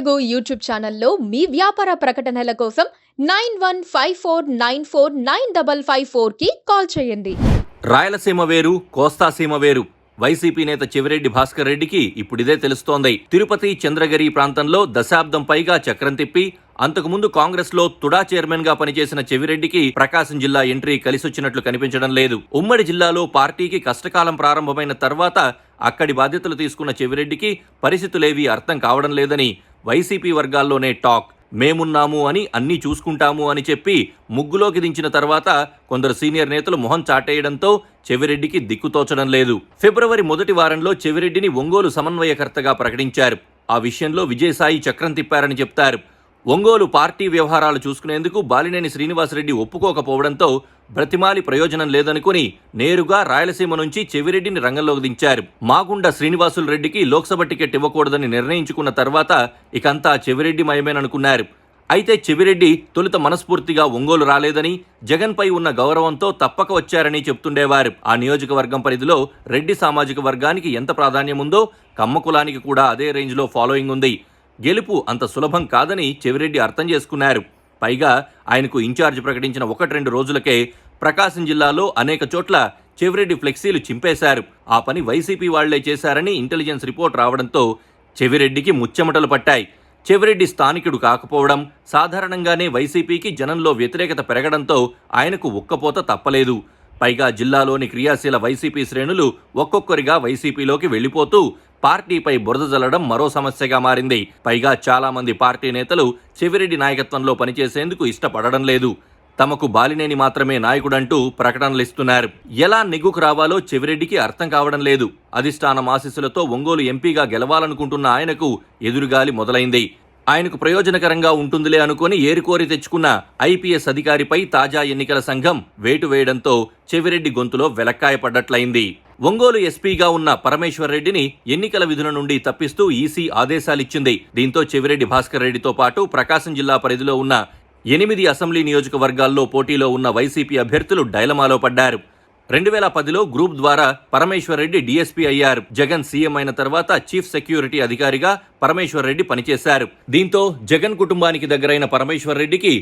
Telugu YouTube ఛానల్లో మీ వ్యాపార ప్రకటనల కోసం 9154949554కి కాల్ చేయండి. రాయలసీమ వేరు, కోస్తాసీమ వేరు. వైసీపీ నేత చెవిరెడ్డి భాస్కర్ రెడ్డికి ఇప్పుడిదే తెలుస్తోంది. తిరుపతి, చంద్రగిరి ప్రాంతంలో దశాబ్దం పైగా చక్రం తిప్పి అంతకుముందు కాంగ్రెస్ లో తుడా చైర్మన్ గా పనిచేసిన చెవిరెడ్డికి ప్రకాశం జిల్లా ఎంట్రీ కలిసొచ్చినట్లు కనిపించడం లేదు. ఉమ్మడి జిల్లాలో పార్టీకి కష్టకాలం ప్రారంభమైన తర్వాత అక్కడి బాధ్యతలు తీసుకున్న చెవిరెడ్డికి పరిస్థితులేవీ అర్థం కావడం లేదని వైసీపీ వర్గాల్లోనే టాక్. మేమున్నాము అని అన్నీ చూసుకుంటాము అని చెప్పి ముగ్గులోకి దించిన తర్వాత కొందరు సీనియర్ నేతలు మొహం చాటేయడంతో చెవిరెడ్డికి దిక్కుతోచడం లేదు. ఫిబ్రవరి మొదటి వారంలో చెవిరెడ్డిని ఒంగోలు సమన్వయకర్తగా ప్రకటించారు. ఆ విషయంలో విజయసాయి చక్రం తిప్పారని చెప్తారు. ఒంగోలు పార్టీ వ్యవహారాలు చూసుకునేందుకు బాలినేని శ్రీనివాసరెడ్డి ఒప్పుకోకపోవడంతో బ్రతిమాలి ప్రయోజనం లేదనుకుని నేరుగా రాయలసీమ నుంచి చెవిరెడ్డిని రంగంలోకి దించారు. మాగుండ శ్రీనివాసులు రెడ్డికి లోక్సభ టికెట్ ఇవ్వకూడదని నిర్ణయించుకున్న తర్వాత ఇకంతా చెవిరెడ్డి మయమేననుకున్నారు. అయితే చెవిరెడ్డి తొలుత మనస్ఫూర్తిగా ఒంగోలు రాలేదని, జగన్పై ఉన్న గౌరవంతో తప్పక వచ్చారని చెప్తుండేవారు. ఆ నియోజకవర్గం పరిధిలో రెడ్డి సామాజిక వర్గానికి ఎంత ప్రాధాన్యముందో కమ్మ కులానికి కూడా అదే రేంజ్లో ఫాలోయింగ్ ఉంది. గెలుపు అంత సులభం కాదని చెవిరెడ్డి అర్థం చేసుకున్నారు. పైగా ఆయనకు ఇన్ఛార్జ్ ప్రకటించిన 1-2 రోజులకే ప్రకాశం జిల్లాలో అనేక చోట్ల చెవిరెడ్డి ఫ్లెక్సీలు చింపేశారు. ఆ పని వైసీపీ వాళ్లే చేశారని ఇంటెలిజెన్స్ రిపోర్ట్ రావడంతో చెవిరెడ్డికి ముచ్చెమటలు పట్టాయి. చెవిరెడ్డి స్థానికుడు కాకపోవడం, సాధారణంగానే వైసీపీకి జనంలో వ్యతిరేకత పెరగడంతో ఆయనకు ఉక్కపోత తప్పలేదు. పైగా జిల్లాలోని క్రియాశీల వైసీపీ శ్రేణులు ఒక్కొక్కరిగా వైసీపీలోకి వెళ్లిపోతూ పార్టీపై బురద జల్లడం మరో సమస్యగా మారింది. పైగా చాలా మంది పార్టీ నేతలు చెవిరెడ్డి నాయకత్వంలో పనిచేసేందుకు ఇష్టపడడం లేదు. తమకు బాలినేని మాత్రమే నాయకుడంటూ ప్రకటనలిస్తున్నారు. ఎలా నెగ్గుకు రావాలో చెవిరెడ్డికి అర్థం కావడం లేదు. అధిష్టానం ఆశీస్సులతో ఒంగోలు ఎంపీగా గెలవాలనుకుంటున్న ఆయనకు ఎదురుగాలి మొదలైంది. ఆయనకు ప్రయోజనకరంగా ఉంటుందిలే అనుకుని ఏరుకోరి తెచ్చుకున్న ఐపీఎస్ అధికారిపై తాజా ఎన్నికల సంఘం వేటు వేయడంతో చెవిరెడ్డి గొంతులో వెలక్కాయపడ్డట్లయింది. ఒంగోలు ఎస్పీగా ఉన్న పరమేశ్వర్ రెడ్డిని ఎన్నికల విధుల నుండి తప్పిస్తూ ఈసీ ఆదేశాలిచ్చింది. దీంతో చెవిరెడ్డి భాస్కర్ రెడ్డితో పాటు ప్రకాశం జిల్లా పరిధిలో ఉన్న 8 అసెంబ్లీ నియోజకవర్గాల్లో పోటీలో ఉన్న వైసీపీ అభ్యర్థులు డైలమాలో పడ్డారు. 2010లో గ్రూప్ ద్వారా పరమేశ్వర్ రెడ్డి డీఎస్పీ అయ్యారు. జగన్ సీఎం అయిన తర్వాత చీఫ్ సెక్యూరిటీ అధికారిగా పరమేశ్వర్ రెడ్డి పనిచేశారు. దీంతో జగన్ కుటుంబానికి దగ్గరైన పరమేశ్వర్ రెడ్డికి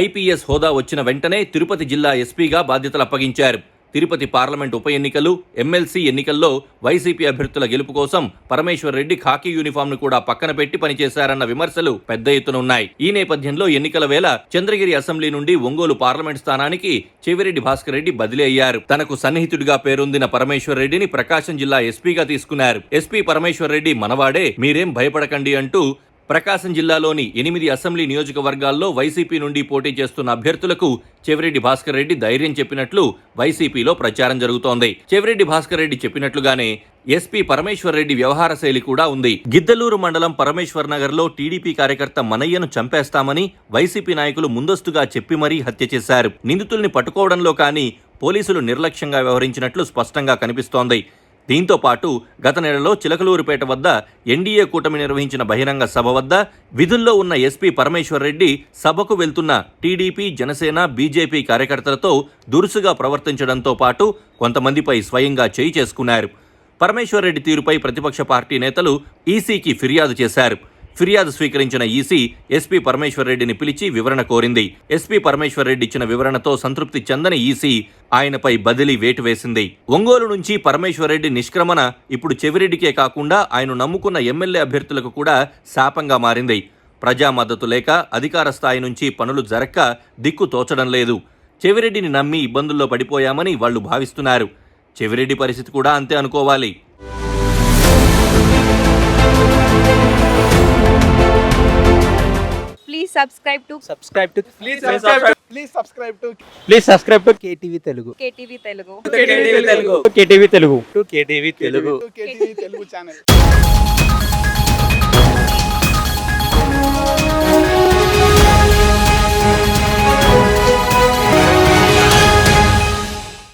ఐపీఎస్ హోదా వచ్చిన వెంటనే తిరుపతి జిల్లా ఎస్పీగా బాధ్యతలు అప్పగించారు. తిరుపతి పార్లమెంట్ ఉప ఎన్నికలు, ఎమ్మెల్సీ ఎన్నికల్లో వైసీపీ అభ్యర్థుల గెలుపు కోసం పరమేశ్వర్ రెడ్డి ఖాకీ యూనిఫామ్ను కూడా పక్కన పెట్టి పనిచేశారన్న విమర్శలు పెద్ద ఎత్తున ఉన్నాయి. ఈ నేపథ్యంలో ఎన్నికల వేళ చంద్రగిరి అసెంబ్లీ నుండి ఒంగోలు పార్లమెంట్ స్థానానికి చెవిరెడ్డి భాస్కర్ రెడ్డి బదిలీ అయ్యారు. తనకు సన్నిహితుడిగా పేరొందిన పరమేశ్వర్ రెడ్డిని ప్రకాశం జిల్లా ఎస్పీగా తీసుకున్నారు. ఎస్పీ పరమేశ్వర్ రెడ్డి మనవాడే, మీరేం భయపడకండి అంటూ ప్రకాశం జిల్లాలోని 8 అసెంబ్లీ నియోజకవర్గాల్లో వైసీపీ నుండి పోటీ చేస్తున్న అభ్యర్థులకు చెవిరెడ్డి భాస్కర్ రెడ్డి ధైర్యం చెప్పినట్లు వైసీపీలో ప్రచారం జరుగుతోంది. చెవిరెడ్డి భాస్కర్ రెడ్డి చెప్పినట్లుగానే ఎస్పీ పరమేశ్వర్ రెడ్డి వ్యవహార శైలి కూడా ఉంది. గిద్దలూరు మండలం పరమేశ్వర్ నగర్ లో టీడీపీ కార్యకర్త మనయ్యను చంపేస్తామని వైసీపీ నాయకులు ముందస్తుగా చెప్పి మరీ హత్య చేశారు. నిందితుల్ని పట్టుకోవడంలో కానీ పోలీసులు నిర్లక్ష్యంగా వ్యవహరించినట్లు స్పష్టంగా కనిపిస్తోంది. దీంతో పాటు గత నెలలో చిలకలూరుపేట వద్ద ఎన్డీఏ కూటమి నిర్వహించిన బహిరంగ సభ వద్ద విధుల్లో ఉన్న ఎస్పీ పరమేశ్వర్ రెడ్డి సభకు వెళ్తున్న టీడీపీ, జనసేన, బీజేపీ కార్యకర్తలతో దురుసుగా ప్రవర్తించడంతో పాటు కొంతమందిపై స్వయంగా చేయి చేసుకున్నారు. పరమేశ్వర్ రెడ్డి తీరుపై ప్రతిపక్ష పార్టీ నేతలు ఈసీకి ఫిర్యాదు చేశారు. ఫిర్యాదు స్వీకరించిన ఈసీ ఎస్పీ పరమేశ్వర్ రెడ్డిని పిలిచి వివరణ కోరింది. ఎస్పీ పరమేశ్వర్ రెడ్డి ఇచ్చిన వివరణతో సంతృప్తి చెందని ఈసీ ఆయనపై బదిలీ వేటు వేసింది. ఒంగోలు నుంచి పరమేశ్వర్ రెడ్డి నిష్క్రమణ ఇప్పుడు చెవిరెడ్డికే కాకుండా ఆయన నమ్ముకున్న ఎమ్మెల్యే అభ్యర్థులకు కూడా శాపంగా మారింది. ప్రజా మద్దతు లేక అధికార స్థాయి నుంచి పనులు జరక్క దిక్కు తోచడం లేదు. చెవిరెడ్డిని నమ్మి ఇబ్బందుల్లో పడిపోయామని వాళ్లు భావిస్తున్నారు. చెవిరెడ్డి పరిస్థితి కూడా అంతే అనుకోవాలి. Please subscribe to KTV Telugu. KTV Telugu. KTV Telugu channel.